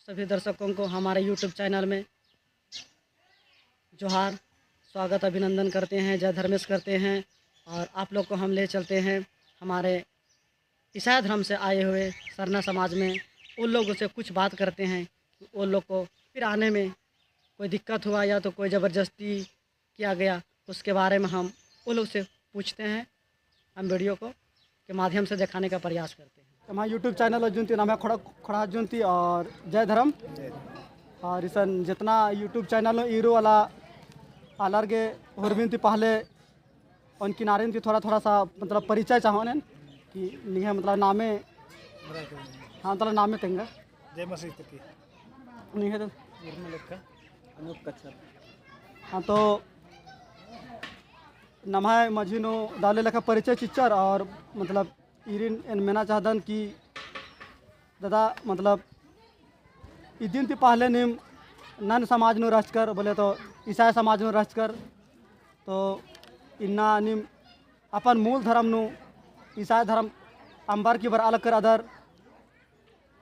सभी दर्शकों को हमारे यूट्यूब चैनल में जोहार, स्वागत अभिनंदन करते हैं, जय धर्मेश करते हैं। और आप लोग को हम ले चलते हैं हमारे ईसाई धर्म से आए हुए सरना समाज में। उन लोगों से कुछ बात करते हैं कि उन लोग को फिर आने में कोई दिक्कत हुआ या तो कोई ज़बरदस्ती किया गया, उसके बारे में हम उन लोग से पूछते हैं। हम वीडियो को के माध्यम से दिखाने का प्रयास करते हैं। हमारा यूट्यूब चैनल अर्जुनती नाम है खड़ा अर्जुनती और जय धर्म। और इसन जितना यूट्यूब चैनल ईरो वाला अलर्गे हुरबिनती पहले उन किनारे थी थोड़ा सा मतलब परिचय चाहो ने कि नहीं मतलब नामे हाँ मतलब नामे तेंगा जय मसीह की नहीं है तो अनूप कच्छर। हाँ तो नमाय मझीनो डाले लेखा परिचय चिच्चर और मतलब इरिन इन मेना चाहदन कि दादा मतलब इस दिन थी पहले निम नन समाज नु रचकर बोले तो ईसाई समाज नु रचकर तो इन्ना निम अपन मूल धर्म नु ईसाई धर्म अंबर की बर अलग कर अदर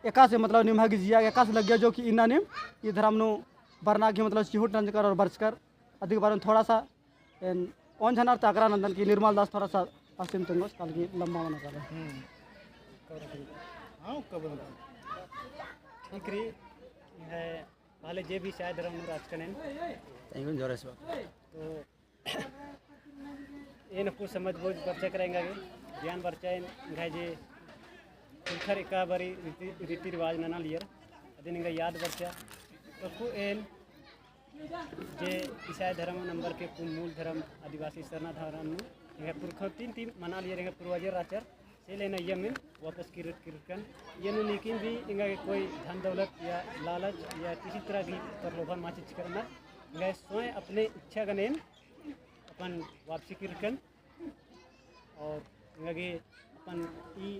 एका से मतलब निम हगी जिया एका से लग गया जो कि इन्ना निम ये धर्म नु बरना की मतलब चिहुट नंजकर और बरचकर अधिक बार थोड़ा सा ओन झनार चाकरा नंदन की निर्मल दास थोड़ा सा पश्चिम तुंगोस कल की लंबा होना चाहे हाँ कब ठीक रही है पहले जे भी शायद धर्म राजकन जोरे से तो ये कुछ समझ बोझ परिचय करेंगे ज्ञान परिचय घाय जे कुलखर एका बारी रीति रिवाज नना लियर अदिन याद बच्चा तो कु एन जे ईसाई धर्म नंबर के मूल धर्म आदिवासी सरना धर्म पुरख तीन मना लिए पूर्वजर आचार से लेना यमिन वापस किरकन ये लेकिन भी इंगा कोई धन दौलत या लालच या किसी तरह की प्रलोभन माचिच करना इंगा स्वयं अपने इच्छा का नेम अपन वापसी किरकन और इंगा अपन ई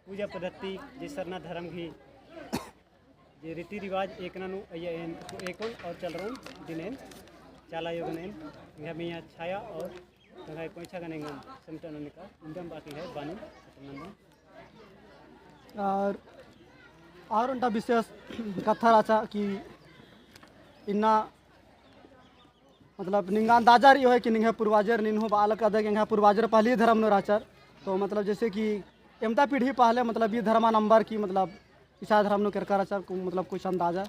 पूजा पद्धति जे सरना धर्म की जे रीति रिवाज एक नानु एक और चल रहा हूँ दिनेन चाला योग नेन इंगा में यहाँ छाया और तंगा कोई छा गनेंगे समटन निका इंदम बाकी है बानी और उनका विशेष कथा राचा कि इन्ना मतलब निंगा अंदाजा रही है कि निंगा पूर्वाजर निन्हो बालक अदक इंगा पूर्वाजर पहली धर्म नो राचर तो मतलब जैसे कि एमता पीढ़ी पहले मतलब ये धर्मा नंबर की मतलब ईसाई धर्म नो करकर राचर मतलब कुछ अंदाजा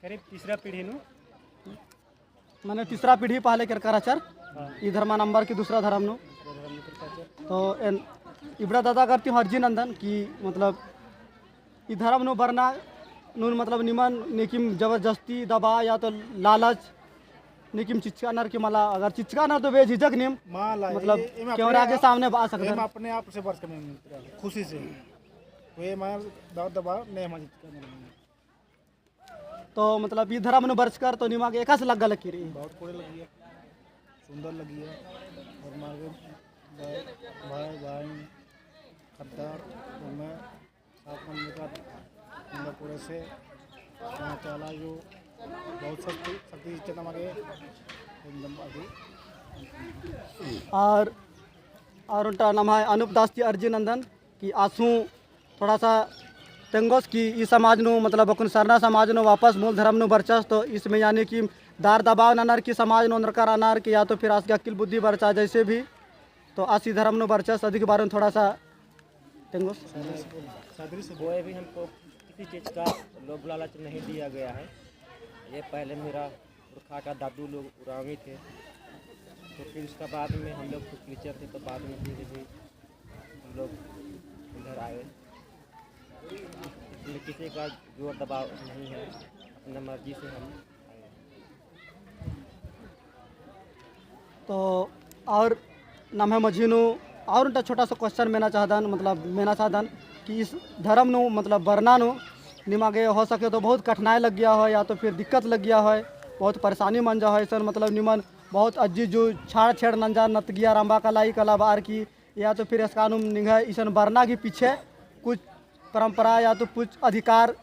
करीब तीसरा पीढ़ी नु मैंने तीसरा पीढ़ी पहले करकर राचर ये धर्मा नंबर की दूसरा धर्म नो तो इबड़ा दादा करती हूँ हरजी नंदन की मतलब ये धर्म नो बरना नून मतलब निमन निकिम जबरदस्ती दबा या तो लालच निकिम चिचकानर की मला अगर चिचकानर तो बेझिझक निम मतलब कैमरा के सामने आ सकते हैं अपने आप से वर्ष में खुशी से वे मार दाव दबा नहीं मजिद तो मतलब ये धर्म नो बरस कर तो निमा के एका से लग गल की रही बहुत कोड़े लगी है सुंदर लगी है और मार्गे भाई भाई खद्दार और मैं साथ में का पूरे से चला जो बहुत शक्ति चेतना मारे एकदम अभी और उनका नाम है अनूप दास जी अर्जी नंदन की आंसू थोड़ा सा तेंगोस की इस समाज नो मतलब अपन सरना समाज नो वापस मूल धर्म नो बरचस तो इसमें यानी कि दार दबाव ननर की समाज नो नरकार अनार की या तो फिर आज अकिल बुद्धि बरचा जैसे भी तो आसी धर्म नो बरचस अधिक बार में थोड़ा सा तेंगोस वो भी हमको किसी चीज़ का लोभ लालच नहीं दिया गया है। ये पहले मेरा पुरखा का दादू लोग उरावी थे तो फिर उसका बाद में हम लोग कुछ टीचर थे तो बाद में धीरे धीरे हम लोग इधर आए। इसमें किसी का जोर दबाव नहीं है, अपनी मर्जी से हम आए। तो और नाम है मझीनू और उनका छोटा सा क्वेश्चन मेना चाहदन कि इस धर्म नु मतलब बरना नु निमागे हो सके तो बहुत कठिनाई लग गया हो या तो फिर दिक्कत लग गया है, बहुत परेशानी मन जा है सर मतलब निमन बहुत अज्जी जो छाड़ छेड़ नंजा नत गया रंबा कलाई कलाबार की या तो फिर इसका निगाह ईसन बरना के पीछे कुछ परंपरा या तो कुछ अधिकार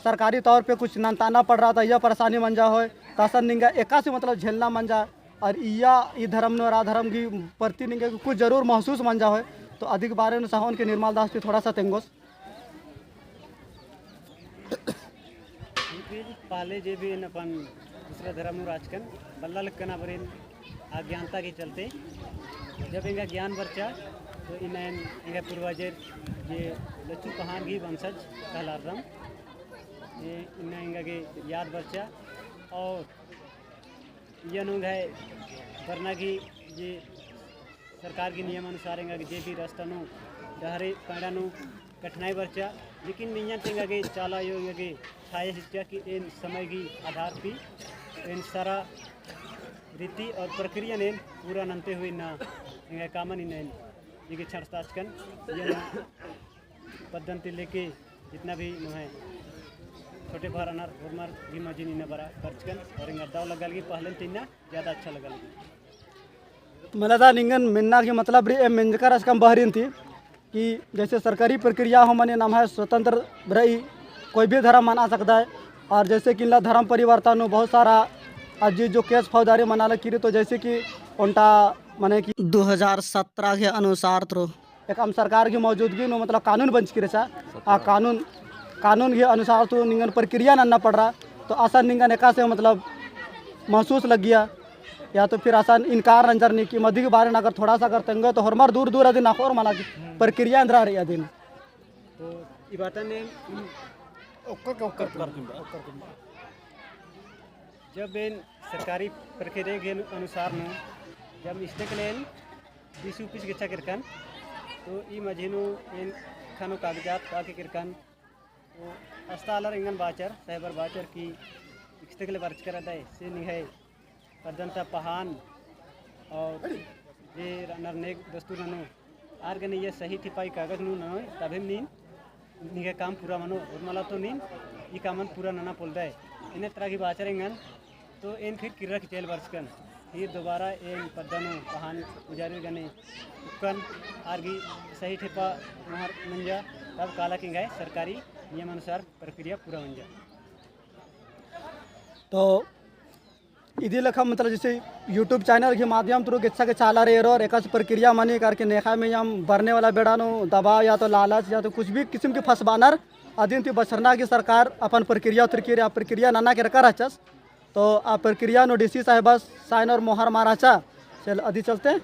सरकारी तौर पे कुछ ननताना पड़ रहा था, यह परेशानी मन जा हो तासन निगा एका से मतलब झेलना मन जा और ये धर्म नो राधर्म की प्रति निगा कुछ जरूर महसूस मन जा हो तो अधिक बारे में साहन के निर्मल दास की थोड़ा सा तेंगोस पहले जे भी अपन दूसरा धर्म राजकन बल्ला लक्कना बरेन अज्ञानता के चलते जब इनका ज्ञान बरचा तो इनका पूर्वजर ये लच्चू पहान की वंशज कहलारदम ये इनका के याद बरचा और ये अनुंग है वरना की ये सरकार के नियम अनुसार इनका जे भी रास्ता नु डहरे पैड़ा नु कठिनाई बरचा लेकिन मियाँ टेंगा के चाला योग के छाया शिक्षा की इन समय की आधार पे इन सारा रीति और प्रक्रिया ने पूरा नंते हुए ना इनका कामन इन ये छड़ताचकन ये पद्धति लेके जितना भी है छोटे भर अनार उर्मर भी मजीन इन बड़ा खर्चकन और इनका दाव लगा लगी पहले तीन ज़्यादा अच्छा लगा लगी मला था निंगन मिन्ना की मतलब मिंजकर असकम बहरीन थी कि जैसे सरकारी प्रक्रिया हो मने नाम है स्वतंत्र रही कोई भी धर्म मना सकता है और जैसे कि इनला धर्म परिवर्तन हो बहुत सारा आज जो केस फौजदारी मना लगी तो जैसे कि उनका माने कि 2017 के अनुसार तो एक हम सरकार की मौजूदगी में मतलब कानून बन चुकी रहा कानून के अनुसार तो निंगन प्रक्रिया ना पड़ रहा तो आसान निंगन एका से मतलब महसूस लग गया या तो फिर आसान इनकार नजर नहीं कि मध्य के बारे में अगर थोड़ा सा करते हैं तो हरमार दूर दूर अधीन और माना की प्रक्रिया अंदर रही अधीन तो ये बात ने जब इन सरकारी प्रक्रिया के अनुसार न जब स्टेक लेन 20 गिच्छा किरकन तो ई मझीनु इन खानो कागजात बाकी किरकन तो अस्तालर इंगन बाचर साइबर बाचर की स्टेक ले बर्च कर दे से निहाय पद्धंता पहान और ये नरनेक दस्तूर ननो आर गने ये सही ठिपाई कागज नु ननो तभी नीन निके काम पूरा मनो और मला तो नीन ये कामन पूरा नना पोल दे इन्हें तरह की बाचर इंगन तो इन फिर किरक चेल वर्षकन फिर दोबारा इन पद्धनु पहान उजारी गने उकन आरगी सही ठिपा महर मंजा तब काला किंग है सरकारी नियम अनुसार प्रक्रिया पूरा मंजा तो इधी लखा मतलब जैसे यूट्यूब चैनल के माध्यम थ्रू इच्छा के चाला रहे और एक प्रक्रिया मानी करके नेखा में हम भरने वाला बेड़ा नो दबाव या तो लालच या तो कुछ भी किस्म के फंसबानर अधीन थी बसरना की सरकार अपन प्रक्रिया नाना के रखा रचस तो आप प्रक्रिया नो डीसी साहिबा साइन और मोहर माराचा चल अधी चलते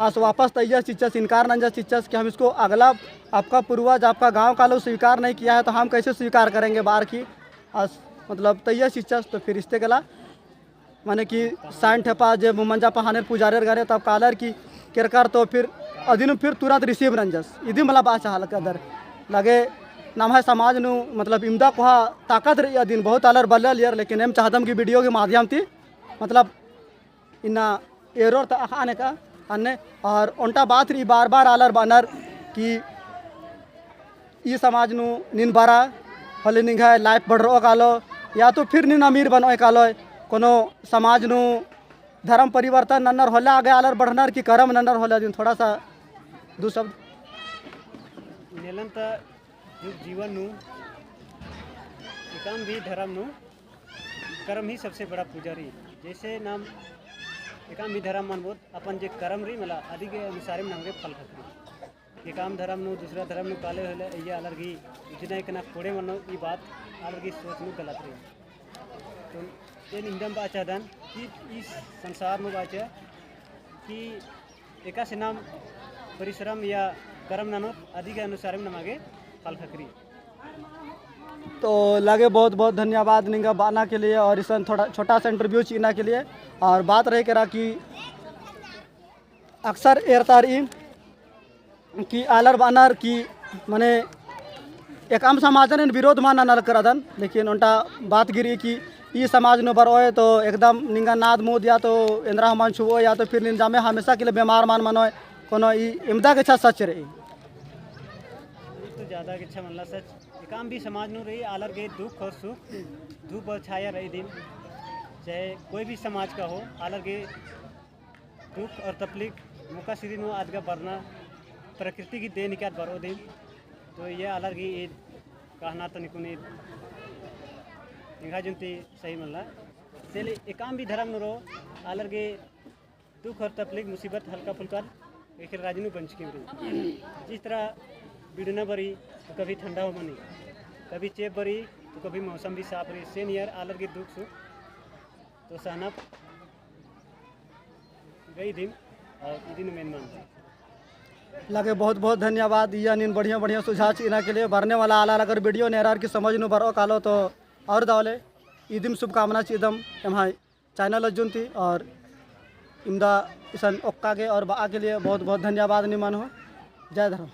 आज वापस तैयार चिच्चस इनकार नंजा चिच्चस कि हम इसको अगला आपका पूर्वज आपका गांव का लोग स्वीकार नहीं किया है तो हम कैसे स्वीकार करेंगे बाहर की आज मतलब तैयार चिच्चस तो फिर इसते गला माने कि साइन ठेपा जब मंजा पहाने पुजारेर गरे तब कालर की किरकार तो फिर अधीन फिर तुरंत रिसीव रंजस इधी मला बाचा हाल कदर लगे नाम है समाज नु मतलब इमदा कोहा ताकत रही अधीन बहुत अलर बल्ल लियर लेकिन एम चाहदम की वीडियो के माध्यम थी मतलब इन्ना एरोर तो आने का अन्य और उनटा बात रही बार बार अलर बनर कि ये समाज नु निन बारा हले निघा लाइफ बढ़ रो कालो या तो फिर निन अमीर बनो कालो कोनो समाज नु धर्म परिवर्तन नन्नर होला आगे आलर बढ़नर की कर्म नन्नर होला दिन थोड़ा सा दो शब्द नेलन त जीवन नु एकम भी धर्म नु कर्म ही सबसे बड़ा पुजारी जैसे नाम एकम भी धर्म मानबो अपन जे कर्म री मला आदि के अनुसार में नमगे फल खतरी एकम धर्म नु दूसरा धर्म नु काले होले ये अलग ही जिना एकना कोड़े मनो ई बात अलग ही सोच नु गलत री तो ये निंदम बाचादन कि इस संसार में बाचा कि एका से नाम परिश्रम या कर्म नानो आदि के अनुसार में नमागे फल खकरी तो लगे बहुत बहुत धन्यवाद निंगा बाना के लिए और इस थोड़ा छोटा सा इंटरव्यू चीना के लिए और बात रहे करा कि अक्सर एरतारी कि आलर बानर की माने एक आम समाज ने विरोध माना नल करदन लेकिन उनका बात गिरी कि ये समाज न बरोए तो एकदम निंगा नाद मूद या तो इंद्रा मन छुओ या तो फिर निंजा में हमेशा के लिए बीमार मान मनोए कोनो इमदा के अच्छा सच रही तो ज़्यादा अच्छा मनला सच काम भी समाज नु रही आलर के दुख और सुख धूप और छाया रही दिन चाहे कोई भी समाज का हो आलर के दुख और तकलीफ मुका सीधी नु आज का बरना प्रकृति की देन क्या बरो दिन तो ये आलर की कहना तो निकुनी इंगा जुनती सही मनला चले एकाम भी धर्म नो आलर के दुख और तकलीफ मुसीबत हल्का फुल्का एक राजनु बन चुकी जिस तरह बिड़ना बरी तो कभी ठंडा हो मनी कभी चेप बरी तो कभी मौसम भी साफ रही सेन ईयर आलर की दुख सुख तो सहना गई दिन और ई दिन मेन मान लगे बहुत बहुत धन्यवाद या इन बढ़िया बढ़िया सुझाव इना के लिए भरने वाला आला अगर वीडियो नेरार की समझ नु भरो कालो तो और दावले ईदिम शुभकामना चीदम एम चैनल अर्जुन थी और इमदा इसन ओक्का के और बा के लिए बहुत बहुत धन्यवाद निमान हो। जय धर्म।